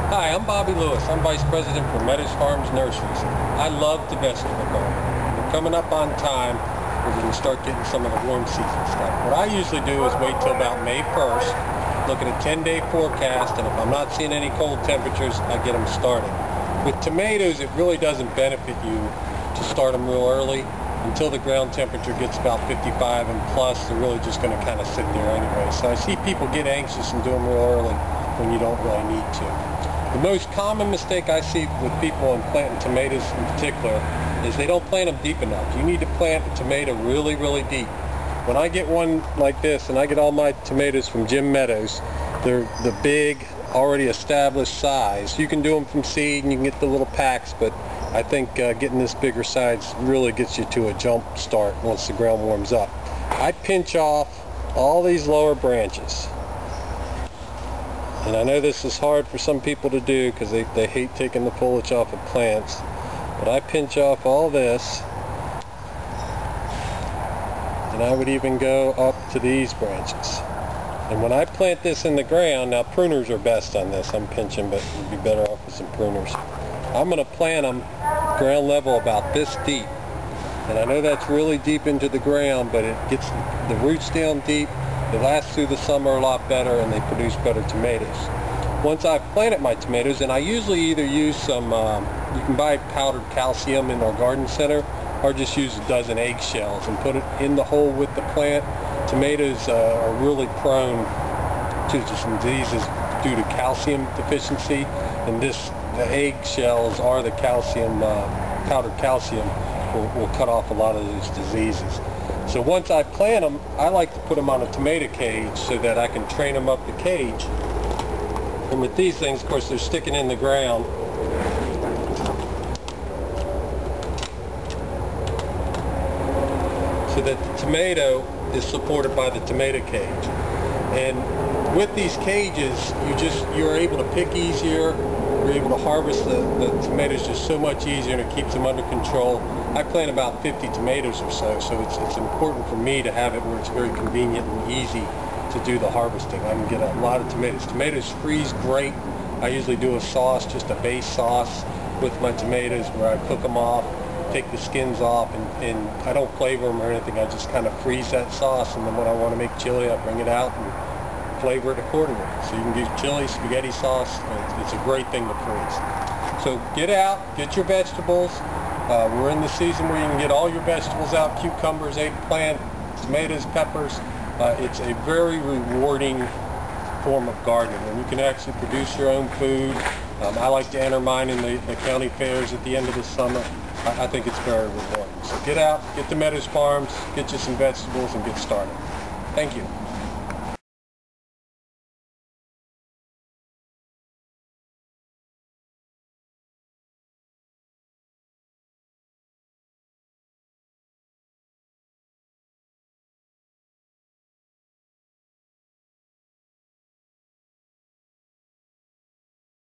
Hi, I'm Bobby Lewis. I'm Vice President for Meadows Farms Nurseries. I love the vegetable garden. We're coming up on time. We're going to start getting some of the warm season stuff. What I usually do is wait till about May 1st, look at a 10-day forecast, and if I'm not seeing any cold temperatures, I get them started. With tomatoes, it really doesn't benefit you to start them real early. Until the ground temperature gets about 55 and plus, they're really just going to kind of sit there anyway. So I see people get anxious and do them real early when you don't really need to. The most common mistake I see with people in planting tomatoes in particular is they don't plant them deep enough. You need to plant a tomato really, really deep. When I get one like this, and I get all my tomatoes from Jim Meadows, they're the big, already established size. You can do them from seed and you can get the little packs, but I think getting this bigger size really gets you to a jump start once the ground warms up. I pinch off all these lower branches. And I know this is hard for some people to do because they hate taking the foliage off of plants, but I pinch off all this, and I would even go up to these branches. And when I plant this in the ground, now pruners are best on this, I'm pinching, but you'd be better off with some pruners. I'm going to plant them ground level about this deep. And I know that's really deep into the ground, but it gets the roots down deep. They last through the summer a lot better, and they produce better tomatoes. Once I've planted my tomatoes, and I usually either use some, you can buy powdered calcium in our garden center, or just use a dozen eggshells and put it in the hole with the plant. Tomatoes are really prone to some diseases due to calcium deficiency, and the eggshells are the calcium, powdered calcium will cut off a lot of those diseases. So once I plant them, I like to put them on a tomato cage so that I can train them up the cage. And with these things, of course, they're sticking in the ground. So that the tomato is supported by the tomato cage. And with these cages, you're able to pick easier. You're able to harvest the tomatoes just so much easier, and it keeps them under control. I plant about 50 tomatoes or so it's important for me to have it where it's very convenient and easy to do the harvesting. I can get a lot of tomatoes. Tomatoes freeze great. I usually do a sauce, just a base sauce with my tomatoes where I cook them off, take the skins off, and I don't flavor them or anything. I just kind of freeze that sauce, and then when I want to make chili, I bring it out and flavor it accordingly. So you can do chili, spaghetti sauce. It's a great thing to freeze. So get out, get your vegetables. We're in the season where you can get all your vegetables out: cucumbers, eggplant, tomatoes, peppers. It's a very rewarding form of gardening, and you can actually produce your own food. I like to enter mine in the county fairs at the end of the summer. I think it's very rewarding. So get out, get to Meadows Farms, get you some vegetables, and get started. Thank you.